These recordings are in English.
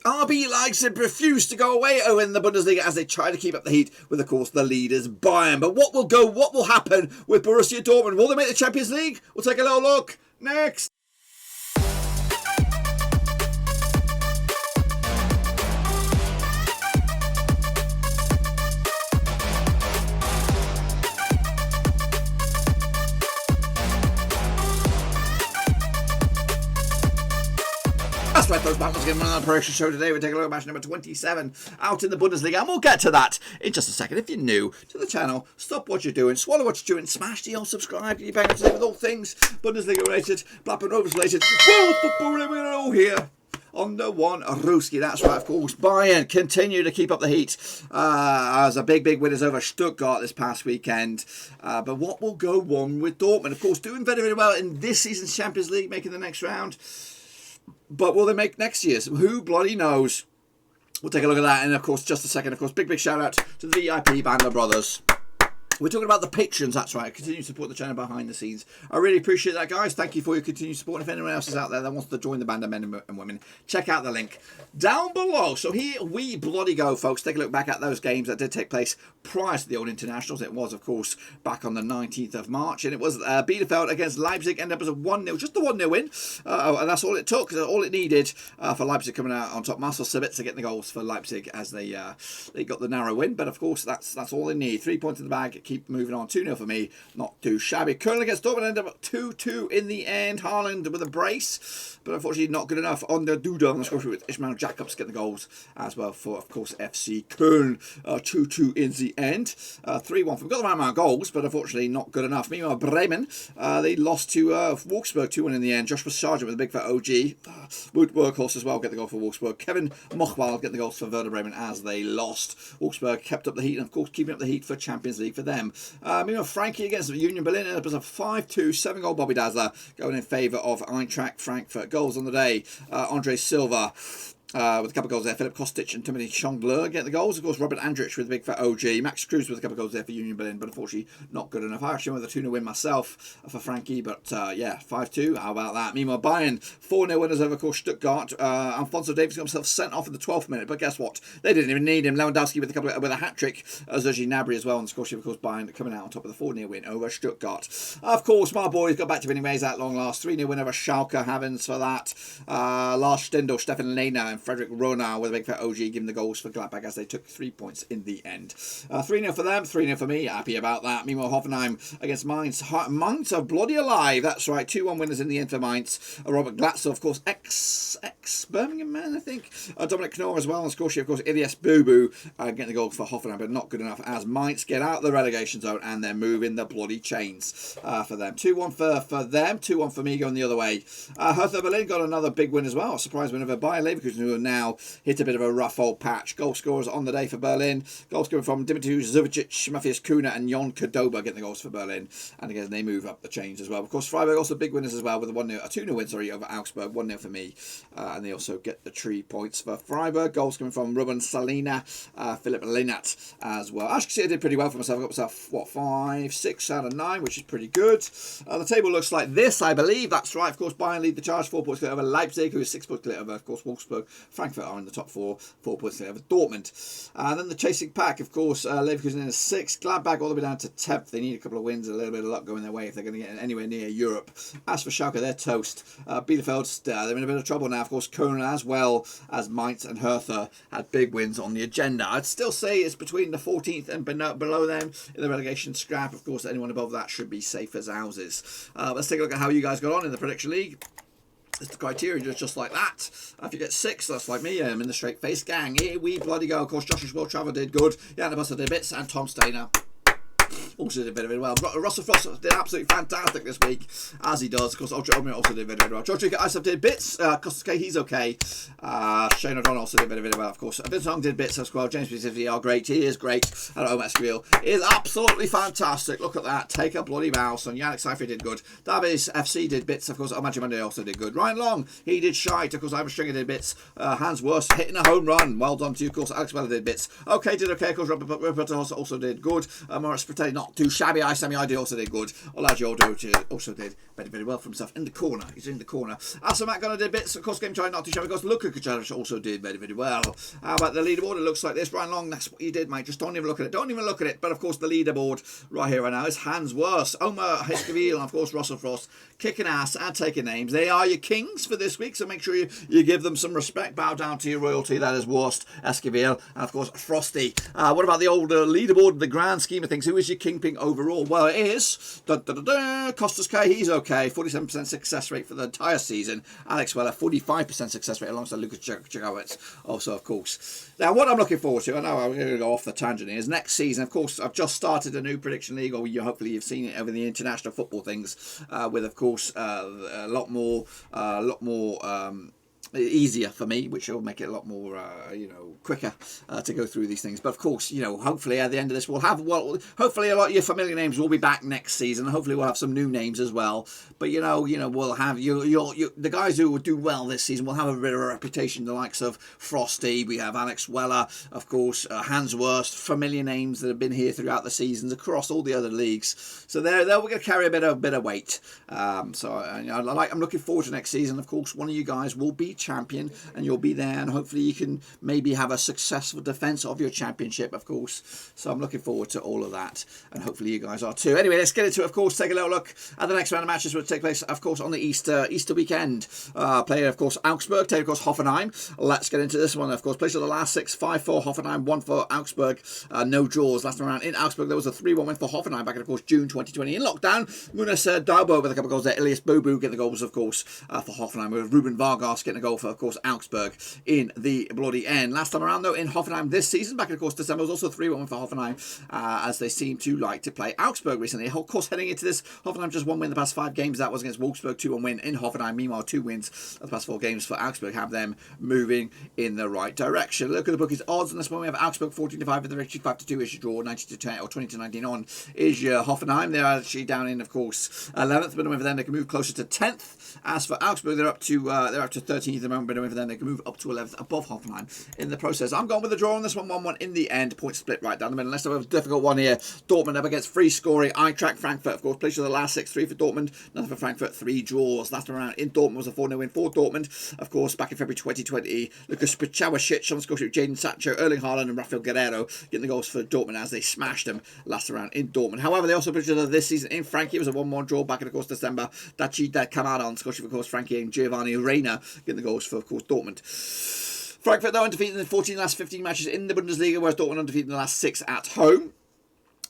RB Leipzig refused to go away in the Bundesliga as they try to keep up the heat with, of course, the leaders Bayern. But what will happen with Borussia Dortmund? Will they make the Champions League? We'll take a little look next. That's right, folks, back once again on our Prediction Show today. We're taking a look at match number 27 out in the Bundesliga, and we'll get to that in just a second. If you're new to the channel, stop what you're doing, swallow what you're doing, smash the old subscribe, get your bang up to date with all things Bundesliga related, Blackburn Rovers related, world football all here on the one Ruski. That's right, of course. Bayern continue to keep up the heat as a big winners over Stuttgart this past weekend. But what will go on with Dortmund? Of course, doing very well in this season's Champions League, making the next round. But will they make next year's? Who bloody knows? We'll take a look at that in, of course, just a second. Of course, big shout out to the VIP Band of Brothers. We're talking about the patrons, that's right. Continue to support the channel behind the scenes. I really appreciate that, guys. Thank you for your continued support. If anyone else is out there that wants to join the band of men and women, check out the link down below. So here we bloody go, folks. Take a look back at those games that did take place prior to the old internationals. It was, of course, back on the 19th of March. And it was Bielefeld against Leipzig. Ended up as a 1-0, just a 1-0 win. And that's all it took. All it needed for Leipzig coming out on top. Marcel Sabitzer getting the goals for Leipzig as they got the narrow win. But, of course, that's all they need. 3 points in the bag. Keep moving on. 2-0 for me. Not too shabby. Cologne against Dortmund ended up 2-2 in the end. Haaland with a brace, but unfortunately not good enough. On the Duda on the score with Ismail Jacobs getting the goals as well for, of course, FC Cologne. 2-2 in the end. 3-1 for, got the right amount of goals, but unfortunately not good enough. Meanwhile, Bremen, they lost to Wolfsburg 2-1 in the end. Joshua Sargent with a big fat OG. Wood Workhorse as well get the goal for Wolfsburg. Kevin Mochwald getting the goals for Werder Bremen as they lost. Wolfsburg kept up the heat and, of course, keeping up the heat for Champions League for them. Meanwhile, Frankie against Union Berlin ended up as a 5-2, 7-goal Bobby Dazzler going in favour of Eintracht Frankfurt. Goals on the day, Andre Silva with a couple of goals there. Philip Kostic and Timothy Chongler get the goals. Of course, Robert Andrich with a big fat OG. Max Cruz with a couple of goals there for Union Berlin, but unfortunately not good enough. I actually went with a 2-0 win myself for Frankie, but yeah, 5-2. How about that? Meanwhile, Bayern 4-0 winners over, of course, Stuttgart. Alfonso Davies got himself sent off in the 12th minute, but guess what? They didn't even need him. Lewandowski with a hat trick. Sergi Gnabry as well on the score sheet. Of course, Bayern coming out on top of the 4-0 win over Stuttgart. Of course, my boys got back to winning ways at long last. 3-0 win over Schalke. Havens for that. Lars Stindl, Stefan Lehner, and Frederick Ronau with a big fat OG giving the goals for Gladbach as they took 3 points in the end. 3-0 for them, 3-0 for me. Happy about that. Meanwhile, Hoffenheim against Mainz. Mainz are bloody alive. That's right. 2-1 winners in the end for Mainz. Robert Glatzel, of course, ex Birmingham man, I think. Dominic Knorr as well on the score sheet. Of course, Ilyas Bubu getting the goal for Hoffenheim, but not good enough as Mainz get out of the relegation zone and they're moving the bloody chains for them. 2-1 for them. 2-1 for me going the other way. Hertha Berlin got another big win as well. A surprise win over Bayer Leverkusen, who are now hit a bit of a rough old patch. Goal scorers on the day for Berlin. Goals coming from Dimitri Zubicic, Matthias Kuna and Jon Cordoba getting the goals for Berlin. And again, they move up the chains as well. Of course, Freiburg also big winners as well with a 2-0 win, over Augsburg. 1-0 for me. And they also get the 3 points for Freiburg. Goals coming from Ruben Salina, Philip Linat as well. I actually I did pretty well for myself. I got myself, 5, 6 out of 9, which is pretty good. The table looks like this, I believe. That's right. Of course, Bayern lead the charge. 4 points clear over Leipzig, who is 6 points clear over, of course, Wolfsburg. Frankfurt are in the top 4 points clear over Dortmund. And then the chasing pack, of course, Leverkusen in 6th. Gladbach all the way down to 10th. They need a couple of wins, a little bit of luck going their way if they're going to get anywhere near Europe. As for Schalke, they're toast. Bielefeld, they're in a bit of trouble now. Of course, Cologne as well as Mainz and Hertha had big wins on the agenda. I'd still say it's between the 14th and below them in the relegation scrap. Of course, anyone above that should be safe as houses. Let's take a look at how you guys got on in the prediction league. It's the criteria just like that. If you get 6, that's like me. I'm in the straight face gang. Here we bloody go. Of course, Joshua Will Travel did good. Yana Buster did bits, and Tom Stainer also did a bit of it well. Russell Frost did absolutely fantastic this week, as he does. Of course, Ultra also did very well. George Isop did bits. Costas K, he's okay. Shane O'Donnell also did a bit of it well, of course. Vince Hong did bits as well. James P. are great. He is great. And Omar Skriel is absolutely fantastic. Look at that. Take a bloody mouse. And Yannick Cypher did good. Davies FC did bits. Of course, Magic Monday also did good. Ryan Long, he did shite. Of course, Ivan Stringer did bits. Hans Wurst hitting a home run. Well done to you. Of course, Alex Weller did bits. Okay, did okay. Of course, Robert also did good. Morris Fratelli, not not too shabby. Semi ID also did good. Olajuwon also did very well for himself in the corner. He's in the corner. Also, Matt Gunner did bits. Of course, game trying not too shabby. Of course, Luka also did very well. How about the leaderboard? It looks like this. Brian Long, that's what you did, mate. Just don't even look at it. Don't even look at it. But of course, the leaderboard right here, right now is Hans Wurst, Omar Heskaville, and of course, Russell Frost, kicking ass and taking names. They are your kings for this week, so make sure you give them some respect. Bow down to your royalty. That is Wurst, Esquivel, and of course, Frosty. What about the older leaderboard, the grand scheme of things? Who is your kingpin overall? Well, it is Costas K. He's okay. 47% success rate for the entire season. Alex Weller, 45% success rate alongside Lucas Jagowitz. Also, of course. Now, what I'm looking forward to, I know I'm going to go off the tangent here, is next season. Of course, I've just started a new prediction league, or hopefully you've seen it over the international football things, with, of course, a lot more easier for me, which will make it a lot more, quicker to go through these things. But of course, hopefully at the end of this, hopefully a lot of your familiar names will be back next season. Hopefully we'll have some new names as well. But we'll have the guys who will do well this season will have a bit of a reputation. The likes of Frosty, we have Alex Weller, of course, Hans Wurst, familiar names that have been here throughout the seasons across all the other leagues. So they're going to carry a bit of weight. I'm looking forward to next season. Of course, one of you guys will be champion, and you'll be there, and hopefully you can maybe have a successful defense of your championship, of course. So I'm looking forward to all of that, and hopefully you guys are too. Anyway, let's get into it. Of course, take a little look at the next round of matches, which will take place, of course, on the Easter weekend. Playing, of course, Augsburg, take, of course, Hoffenheim. Let's get into this one. Of course, place of the last 6, 5-4 Hoffenheim, 1 for Augsburg. No draws last time around in Augsburg. There was a 3-1 win for Hoffenheim back in, of course, June 2020 in lockdown. Munas Darbo with a couple of goals there. Elias Bobu getting the goals, of course, for Hoffenheim, with Ruben Vargas getting a goal for, of course, Augsburg in the bloody end. Last time around, though, in Hoffenheim this season, back in, of course, December, was also 3-1 for Hoffenheim, as they seem to like to play Augsburg recently. Of course, heading into this, Hoffenheim just 1 win the past 5 games. That was against Wolfsburg, 2-1 win in Hoffenheim. Meanwhile, 2 wins the past 4 games for Augsburg have them moving in the right direction. Look at the bookies odds on this one. We have Augsburg 14-5 for the victory, 5-2 is your draw, 90-10 or 20-19 on is your Hoffenheim. They're actually down in, of course, 11th, but for them they can move closer to 10th. As for Augsburg, they're up to 13th at the moment, but for them they can move up to 11th above Hoffenheim in the process. I'm going with the draw on this one, 1-1 in the end. Point split right down the middle. Let's have a difficult one here. Dortmund up against free scoring Eintracht Frankfurt. Of course, place of the last 6, 3 for Dortmund, nothing for Frankfurt, 3 draws. Last time around in Dortmund was a 4-0 win for Dortmund. Of course, back in February 2020, Lucas Pichawashich on the score sheet, Jadon Sancho, Erling Haaland and Rafael Guerrero getting the goals for Dortmund as they smashed them last round in Dortmund. However, they also played this season in Frankie. It was a 1-1 draw back in, of course, December. Dachi Kamada on the score sheet, of course, Frankie and Giovanni Reina getting the goals for, of course, Dortmund. Frankfurt, though, undefeated in the 14 last 15 matches in the Bundesliga, whereas Dortmund undefeated in the last 6 at home.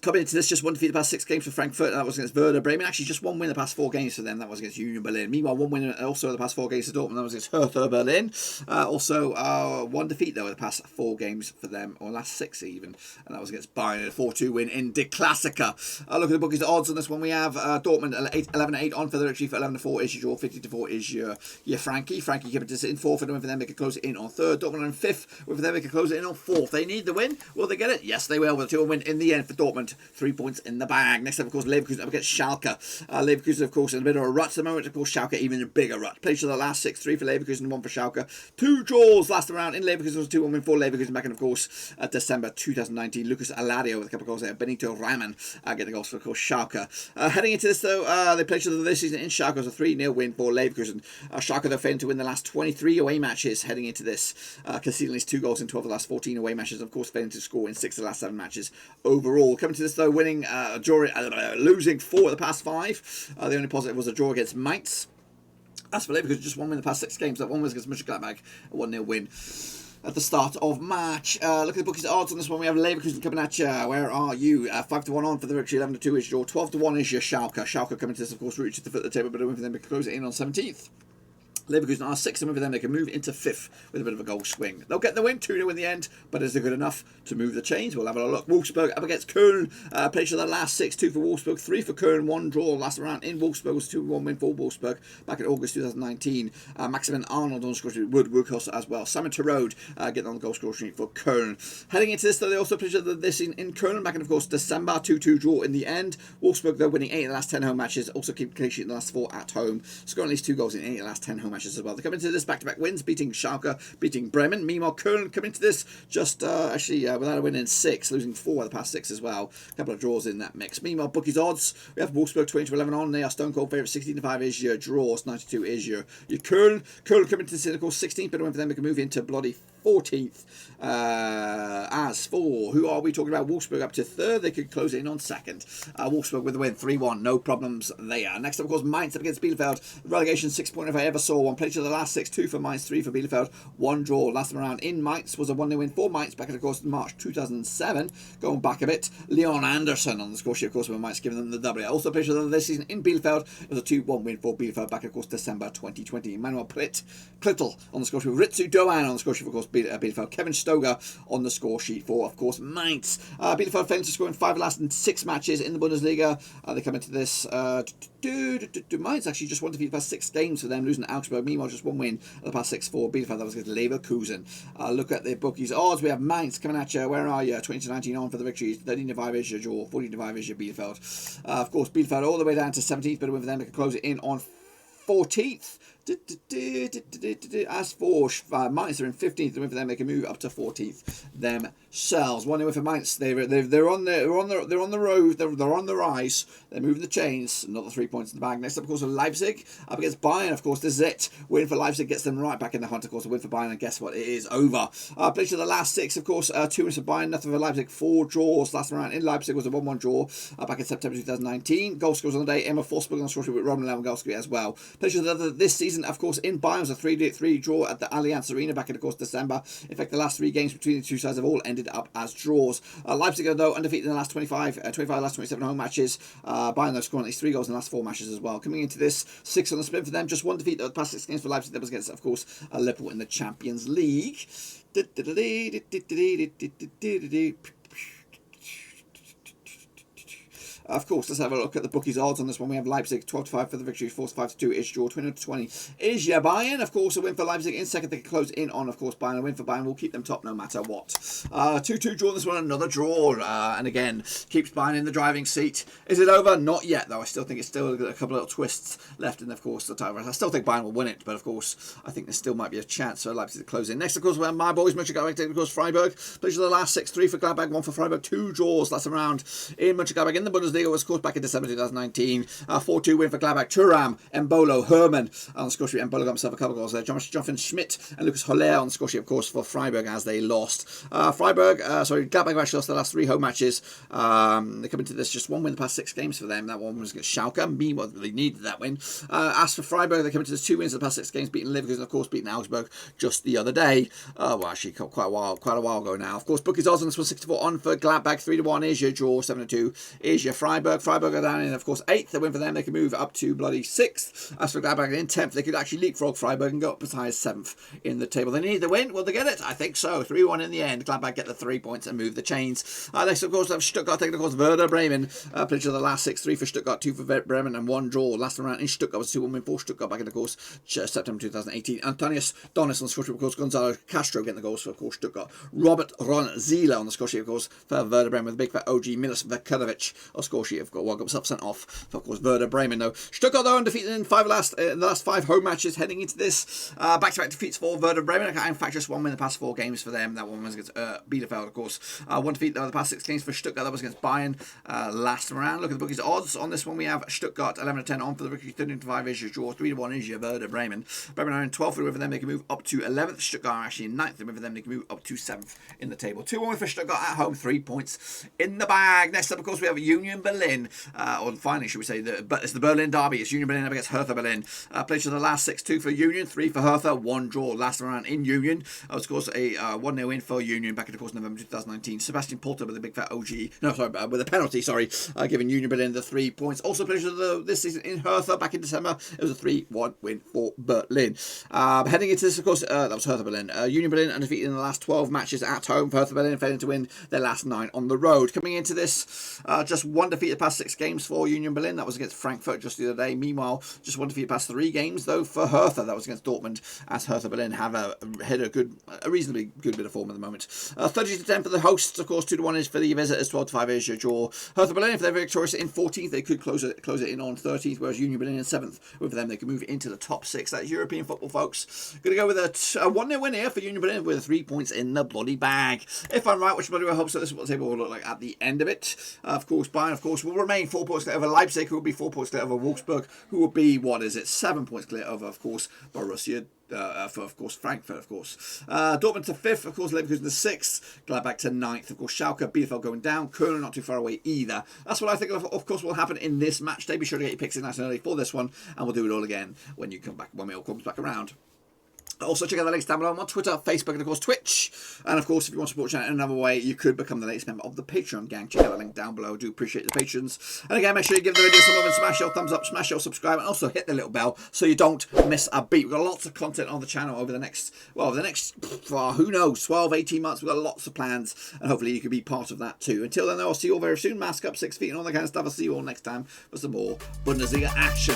Coming into this, just 1 defeat the past 6 games for Frankfurt, and that was against Werder Bremen. Actually, just 1 win the past 4 games for them, that was against Union Berlin. Meanwhile, 1 win also the past 4 games for Dortmund, that was against Hertha Berlin. Also, 1 defeat, though, the past 4 games for them, or last 6 even, and that was against Bayern, a 4-2 win in Die Klassiker. Look at the bookies, the odds on this one. We have Dortmund 11-8 on for the victory, for 11-4 is your draw, 50-4 is your Frankie. Frankie keeping it in 4th, and for them they can close it in on 3rd. Dortmund on 5th, for them they can close it in on 4th. They need the win. Will they get it? Yes, they will, with a 2-1 win in the end for Dortmund. 3 points in the bag. Next up, of course, Leverkusen up against Schalke. Leverkusen, of course, in a bit of a rut at the moment. Of course, Schalke even a bigger rut. Played to the last 6, 3 for Leverkusen, 1 for Schalke. 2 draws last round in Leverkusen. Was a 2-1 win for Leverkusen back in, of course, December 2019. Lucas Alario with a couple of goals there. Benito Raman getting the goals for, of course, Schalke. Heading into this, though, they played to this season in Schalke. It was a 3-0 win for Leverkusen. Schalke, though, failing to win the last 23 away matches heading into this, conceding at least 2 goals in 12 of the last 14 away matches. Of course, failing to score in 6 of the last 7 matches overall. Coming to this, though, winning, losing 4 of the past 5. The only positive was a draw against Mainz. As for Leverkusen, just 1 win in the past 6 games. That one was against Mönchengladbach, a 1-0 win at the start of March. Look at the bookies odds on this one. We have Leverkusen coming at you. Where are you? 5-1 on for the victory, 11-2 is your draw, 12-1 is your Schalke. Schalke coming to this, of course, reaches the foot of the table, but a win for them to close it in on 17th. Leverkusen are 6th, and with them they can move into 5th with a bit of a goal swing. They'll get the win, 2-0 in the end, but is it good enough to move the chains? We'll have a look. Wolfsburg up against Cologne. Played to the last 6, 2 for Wolfsburg, 3 for Cologne, 1 draw last round in Wolfsburg. Was 2-1 win for Wolfsburg back in August 2019. Maximin Arnold on the score sheet, Woodhouse as well. Simon Terode getting on the goal score sheet for Cologne. Heading into this, though, they also played this in Cologne back in, of course, December, 2-2 draw in the end. Wolfsburg, though, winning 8 of the last 10 home matches, also keep clean sheet in the last 4 at home, scoring at least 2 goals in 8 of the last 10 home matches as well. They come into this back-to-back wins, beating Schalke, beating Bremen. Meanwhile, Cologne come into this just without a win in 6, losing 4 of the past 6 as well. A couple of draws in that mix. Meanwhile, bookies odds, we have Wolfsburg 20-11 on. They are stone cold favourite. 16-5 is your draws. 92 is your Köln. Köln come into this, of course, 16th, but win for them. They can move into bloody 14th. As for who are we talking about? Wolfsburg up to 3rd. They could close in on 2nd. Wolfsburg with the win, 3-1. No problems there. Next up, of course, Mainz up against Bielefeld. Relegation 6 point if I ever saw one. Played to the last 6, 2 for Mainz, 3 for Bielefeld. 1 draw. Last time around in Mainz was a 1-0 win for Mainz back in, of course, March 2007. Going back a bit, Leon Anderson on the score sheet, of course, with Mainz giving them the W. Also played to this season in Bielefeld. It was a 2-1 win for Bielefeld back, of course, December 2020. Manuel Plittel on the score sheet. Ritsu Doan on the score sheet, of course, Bielefeld. Kevin Stoger on the score sheet for, of course, Mainz. Bielefeld failed to score in 5 of the last 6 matches in the Bundesliga. They come into this. Mainz actually just won defeat the past 6 games for them, losing to Augsburg. Meanwhile, just 1 win in the past 6 for Bielefeld. That was against Leverkusen. Look at the bookies odds. We have Mainz coming at you. Where are you? 20-19 on for the victories. 13-5 is your draw. 14-5 is your Bielefeld. Of course, Bielefeld all the way down to 17th, but a win for them. They can close it in on 14th. As for Mainz, they're in 15th. The win for them, they can move up to 14th themselves. 1-0 for Mainz. They're on the road. They're on the rise. They're moving the chains. Not the 3 points in the bag. Next up, of course, Leipzig up against Bayern. Of course, this is it. Win for Leipzig gets them right back in the hunt. Of course, a win for Bayern, and guess what? It is over. Played to the last 6, of course. 2 wins for Bayern, nothing for Leipzig. 4 draws last round in Leipzig was a 1-1 draw back in September 2019. Goal scores on the day. Emma Forsberg on the score sheet with Roman Lewandowski as well. Played to this season, of course, in Bayern was a 3-3 draw at the Allianz Arena back in, of course, December. In fact, the last 3 games between the two sides have all ended up as draws. Leipzig are, though, undefeated in the last 25 last 27 home matches. Bayern, though, scoring at least 3 goals in the last 4 matches as well. Coming into this, 6 on the spin for them. Just 1 defeat the past 6 games for Leipzig. That was against, of course, Liverpool in the Champions League. Of course, let's have a look at the bookies odds on this one. We have Leipzig 12-5 for the victory, 4-5-2 is draw, 20-20 is your Bayern. Of course, a win for Leipzig in 2nd. They can close in on, of course, Bayern. A win for Bayern will keep them top no matter what. 2-2 draw this one, another draw, and again keeps Bayern in the driving seat. Is it over? Not yet, though. I still think it's still a couple of little twists left, and of course the title race. I still think Bayern will win it, but of course I think there still might be a chance for Leipzig to close in. Next, of course, we have my boys Mönchengladbach, of course, Freiburg. Played the last 6, 3 for Gladbach, 1 for Freiburg. 2 draws last round in Mönchengladbach in the Bundesliga. Was, of course, back in December 2019. 4-2 win for Gladbach. Thuram, Embolo, Hermann on the score sheet. Embolo got himself a couple of goals there. Jonathan Schmidt and Lucas Holler on the score sheet, of course, for Freiburg as they lost. Gladbach actually lost the last 3 home matches. They come into this just 1 win the past 6 games for them. That one was against Schalke. Meanwhile, they needed that win. As for Freiburg, they come into this 2 wins in the past 6 games, beating Leverkusen, of course, beating Augsburg just the other day. Actually, quite a while ago now. Of course, bookies odds on this one, 64 on for Gladbach, 3-1 is your draw, 7-2 is your Freiburg. Freiburg are down in, of course, 8th. The win for them, they can move up to bloody 6th. As for Gladbach in 10th, they could actually leapfrog Freiburg and go up as high as 7th in the table. They need the win. Will they get it? I think so. 3-1 in the end. Gladbach get the 3 points and move the chains. Next, of course, we have Stuttgart taking, of course, Werder Bremen. Played to the last 6, 3 for Stuttgart, 2 for Bremen, and 1 draw. Last round in Stuttgart was 2-1 win for Stuttgart back in, of course, September 2018. Antonius Donis on the score sheet, of course. Gonzalo Castro getting the goals for, of course, Stuttgart. Robert Ronzila on the score sheet, of course, for Werder Bremen with the big fat OG Milos Vekanovic on the score sheet, of course, got himself sent off for, of course, Werder Bremen, though. Stuttgart, though, undefeated in the last 5 home matches heading into this. Back-to-back defeats for Werder Bremen. In fact, just 1 win in the past 4 games for them. That one was against Bielefeld, of course. 1 defeat, though, the past 6 games for Stuttgart. That was against Bayern last round. Look at the bookies odds. On this one, we have Stuttgart 11-10 on for the victory. 13-5 is your draw. 3-1 is your Werder Bremen. Bremen are in 12th. For them, they can move up to 11th. Stuttgart are actually in 9th. For them, they can move up to 7th in the table. 2-1 for Stuttgart at home. 3 points in the bag. Next up, of course, we have Union Berlin. Or finally, should we say, it's the Berlin derby. It's Union Berlin up against Hertha Berlin. Played to the last 6, 2 for Union, 3 for Hertha, 1 draw last round in Union. Of course, a 1-0 win for Union back in, of course, November 2019. Sebastian Polter with a big fat with a penalty, giving Union Berlin the 3 points. Also played to this season in Hertha back in December. It was a 3-1 win for Berlin. Heading into this, of course, that was Hertha Berlin. Union Berlin undefeated in the last 12 matches at home. For Hertha Berlin failing to win their last 9 on the road. Coming into this, just 1 defeated past 6 games for Union Berlin. That was against Frankfurt just the other day. Meanwhile, just 1 defeated past 3 games, though, for Hertha. That was against Dortmund, as Hertha Berlin have hit a reasonably good bit of form at the moment. 30-10 for the hosts, of course. 2-1 is for the visitors. 12-5 is your draw. Hertha Berlin, if they're victorious in 14th, they could close it in on 13th, whereas Union Berlin in 7th. With them, they can move into the top 6. That's European football, folks. Going to go with a 1-0 win here for Union Berlin with 3 points in the bloody bag. If I'm right, which bloody I hope so, this is what the table will look like at the end of it. Of course, Bayern, of course, will remain 4 points clear over Leipzig, who will be 4 points clear over Wolfsburg, who will be, 7 points clear over, of course, Borussia. For, of course, Frankfurt, of course. Dortmund to 5th, of course, Leverkusen to 6th, Gladbach to 9th, of course, Schalke, Bielefeld going down, Cologne not too far away either. That's what I think, of course, will happen in this match day. Be sure to get your picks in nice and early for this one, and we'll do it all again when it all comes back around. Also, check out the links down below. I'm on Twitter, Facebook, and of course Twitch. And of course, if you want to support the channel in another way, you could become the latest member of the Patreon gang. Check out the link down below. I do appreciate the patrons. And again, make sure you give the video some love and smash your thumbs up, smash your subscribe, and also hit the little bell so you don't miss a beat. We've got lots of content on the channel over the next, who knows, 12, 18 months. We've got lots of plans, and hopefully you can be part of that too. Until then, though, I'll see you all very soon. Mask up, 6 feet, and all that kind of stuff. I'll see you all next time for some more Bundesliga action.